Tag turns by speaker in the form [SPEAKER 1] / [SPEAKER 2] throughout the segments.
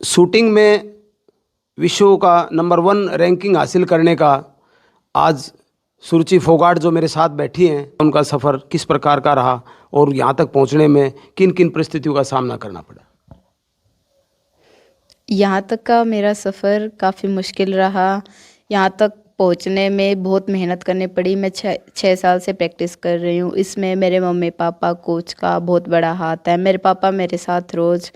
[SPEAKER 1] Shooting में विश्व का नंबर 1 रैंकिंग हासिल करने का आज सुरुचि फोगाट जो मेरे साथ बैठी हैं, उनका सफ़र किस प्रकार का रहा और यहाँ तक पहुँचने में किन किन परिस्थितियों का सामना करना पड़ा।
[SPEAKER 2] यहाँ तक का मेरा सफ़र काफ़ी मुश्किल रहा। यहाँ तक पहुँचने में बहुत मेहनत करनी पड़ी। मैं 6 साल से प्रैक्टिस कर रही हूँ। इसमें मेरे मम्मी पापा कोच का बहुत बड़ा हाथ है। मेरे पापा मेरे साथ रोज़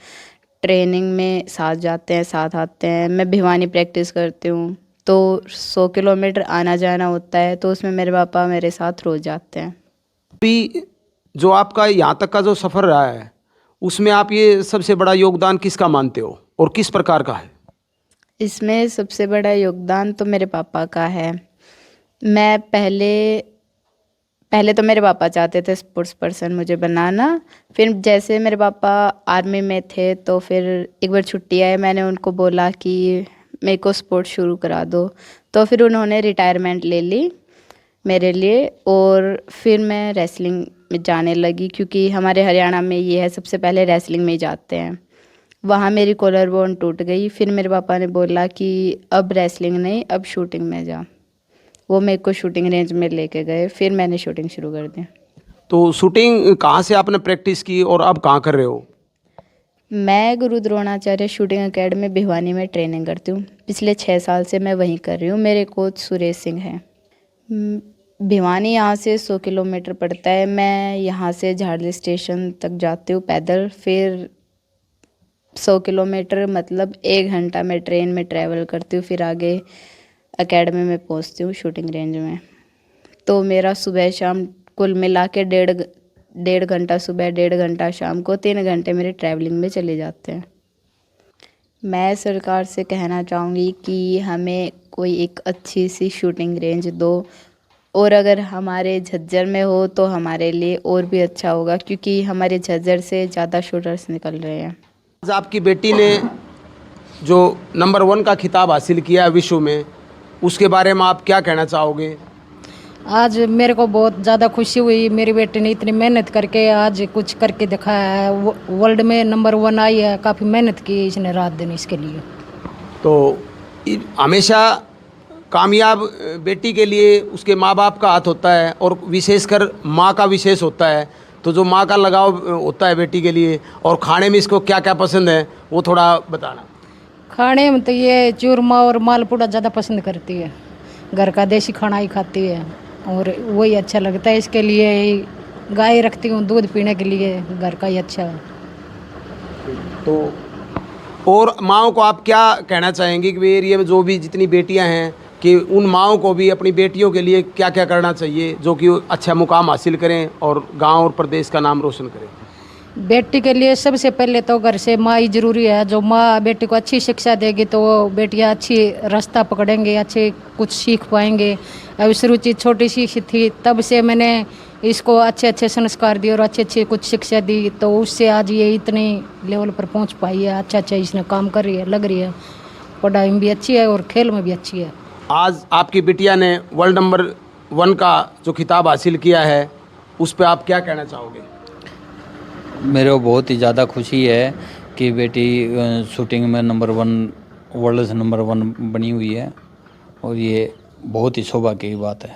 [SPEAKER 2] ट्रेनिंग में साथ जाते हैं, साथ आते हैं। मैं भिवानी प्रैक्टिस करती हूँ, तो 100 किलोमीटर आना जाना होता है, तो उसमें मेरे पापा मेरे साथ रोज़ जाते हैं।
[SPEAKER 1] अभी जो आपका यहाँ तक का जो सफ़र रहा है, उसमें आप ये सबसे बड़ा योगदान किसका मानते हो और किस प्रकार का है?
[SPEAKER 2] इसमें सबसे बड़ा योगदान तो मेरे पापा का है। मैं पहले तो मेरे पापा चाहते थे स्पोर्ट्स पर्सन मुझे बनाना। फिर जैसे मेरे पापा आर्मी में थे, तो फिर एक बार छुट्टी आए, मैंने उनको बोला कि मेरे को स्पोर्ट्स शुरू करा दो, तो फिर उन्होंने रिटायरमेंट ले ली मेरे लिए। और फिर मैं रेसलिंग में जाने लगी, क्योंकि हमारे हरियाणा में ये है, सबसे पहले रेसलिंग में ही जाते हैं। वहाँ मेरी कॉलर बोन टूट गई। फिर मेरे पापा ने बोला कि अब रेसलिंग नहीं, अब शूटिंग में जा। वो मेरे को शूटिंग रेंज में लेके गए, फिर मैंने शूटिंग शुरू कर दी।
[SPEAKER 1] तो शूटिंग कहाँ से आपने प्रैक्टिस की और अब कहाँ कर रहे हो?
[SPEAKER 2] मैं गुरु द्रोणाचार्य शूटिंग एकेडमी भिवानी में ट्रेनिंग करती हूँ। पिछले 6 साल से मैं वहीं कर रही हूँ। मेरे कोच सुरेश सिंह हैं। भिवानी यहाँ से 100 किलोमीटर पड़ता है। मैं यहाँ से झाड़ली स्टेशन तक जाती हूँ पैदल, फिर 100 किलोमीटर मतलब 1 घंटा में ट्रेन में ट्रैवल करती हूँ, फिर आगे एकेडमी में पहुँचती हूँ शूटिंग रेंज में। तो मेरा सुबह शाम कुल मिला के डेढ़ घंटा सुबह, 1.5 घंटा शाम को, 3 घंटे मेरे ट्रैवलिंग में चले जाते हैं। मैं सरकार से कहना चाहूँगी कि हमें कोई एक अच्छी सी शूटिंग रेंज दो, और अगर हमारे झज्जर में हो तो हमारे लिए और भी अच्छा होगा, क्योंकि हमारे झज्जर से ज़्यादा शूटर्स निकल रहे हैं।
[SPEAKER 1] आज आपकी बेटी ने जो नंबर 1 का खिताब हासिल किया है विश्व में, उसके बारे में आप क्या कहना चाहोगे?
[SPEAKER 3] आज मेरे को बहुत ज़्यादा खुशी हुई। मेरी बेटी ने इतनी मेहनत करके आज कुछ करके दिखाया है। वर्ल्ड में नंबर 1 आई है। काफ़ी मेहनत की इसने रात दिन इसके लिए।
[SPEAKER 1] तो हमेशा कामयाब बेटी के लिए उसके माँ बाप का हाथ होता है और विशेषकर माँ का विशेष होता है। तो जो माँ का लगाव होता है बेटी के लिए, और खाने में इसको क्या क्या पसंद है वो थोड़ा बताना।
[SPEAKER 3] खाने में तो ये चूरमा और मालपुड़ा ज़्यादा पसंद करती है। घर का देसी खाना ही खाती है और वही अच्छा लगता है। इसके लिए गाय रखती हूँ दूध पीने के लिए, घर का ही अच्छा है।
[SPEAKER 1] तो और माँओं को आप क्या कहना चाहेंगे कि एरिया में जो भी जितनी बेटियां हैं, कि उन माँओं को भी अपनी बेटियों के लिए क्या क्या करना चाहिए जो कि अच्छा मुकाम हासिल करें और गांव और प्रदेश का नाम रोशन करें?
[SPEAKER 3] बेटी के लिए सबसे पहले तो घर से माँ ही जरूरी है। जो माँ बेटी को अच्छी शिक्षा देगी तो वो बेटियाँ अच्छी रास्ता पकड़ेंगे, अच्छे कुछ सीख पाएंगे। अब सुरुचि छोटी सी थी, तब से मैंने इसको अच्छे अच्छे संस्कार दिए और अच्छी अच्छी कुछ शिक्षा दी, तो उससे आज ये इतने लेवल पर पहुंच पाई है। अच्छा अच्छा इसने काम कर रही है, लग रही है। पढ़ाई में भी अच्छी है और खेल में भी अच्छी है।
[SPEAKER 1] आज आपकी बिटिया ने वर्ल्ड नंबर 1 का जो खिताब हासिल किया है, उस पर आप क्या कहना चाहोगे?
[SPEAKER 4] मेरे को बहुत ही ज़्यादा खुशी है कि बेटी शूटिंग में नंबर 1, वर्ल्ड नंबर 1 बनी हुई है, और ये बहुत ही सौभाग्य की बात है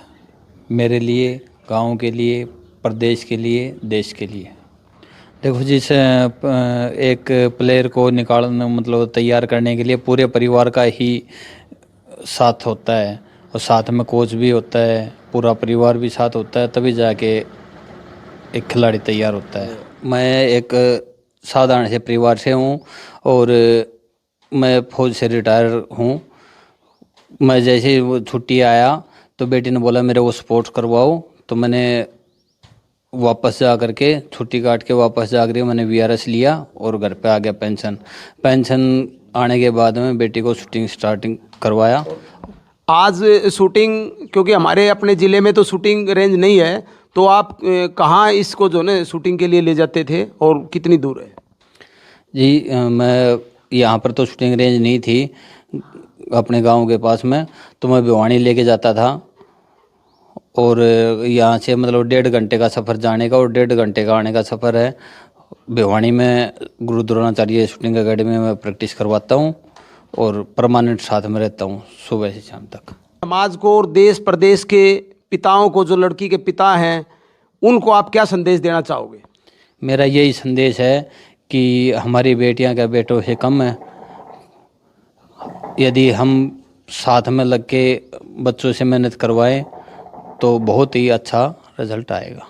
[SPEAKER 4] मेरे लिए, गांव के लिए, प्रदेश के लिए, देश के लिए। देखो, जिस एक प्लेयर को निकालने मतलब तैयार करने के लिए पूरे परिवार का ही साथ होता है, और साथ में कोच भी होता है, पूरा परिवार भी साथ होता है, तभी जाके एक खिलाड़ी तैयार होता है। मैं एक साधारण से परिवार से हूँ और मैं फौज से रिटायर हूँ। मैं जैसे ही वो छुट्टी आया तो बेटी ने बोला मेरे को स्पोर्ट्स करवाओ, तो मैंने वापस जा करके छुट्टी काट के वापस जा कर मैंने VRS लिया और घर पे आ गया। पेंशन आने के बाद में बेटी को शूटिंग स्टार्टिंग करवाया।
[SPEAKER 1] आज शूटिंग, क्योंकि हमारे अपने ज़िले में तो शूटिंग रेंज नहीं है, तो आप कहाँ इसको जो है शूटिंग के लिए ले जाते थे और कितनी दूर है?
[SPEAKER 4] जी, मैं यहाँ पर तो शूटिंग रेंज नहीं थी अपने गांव के पास में, तो मैं भिवानी लेके जाता था। और यहाँ से मतलब 1.5 घंटे का सफ़र जाने का और 1.5 घंटे का आने का सफ़र है। भिवानी में गुरु द्रोणाचार्य शूटिंग एकेडमी में प्रैक्टिस करवाता हूँ और परमानेंट साथ में रहता हूँ सुबह से शाम तक।
[SPEAKER 1] समाज को और देश प्रदेश के पिताओं को, जो लड़की के पिता हैं, उनको आप क्या संदेश देना चाहोगे?
[SPEAKER 4] मेरा यही संदेश है कि हमारी बेटियां क्या बेटों से कम है। यदि हम साथ में लग के बच्चों से मेहनत करवाएं तो बहुत ही अच्छा रिजल्ट आएगा।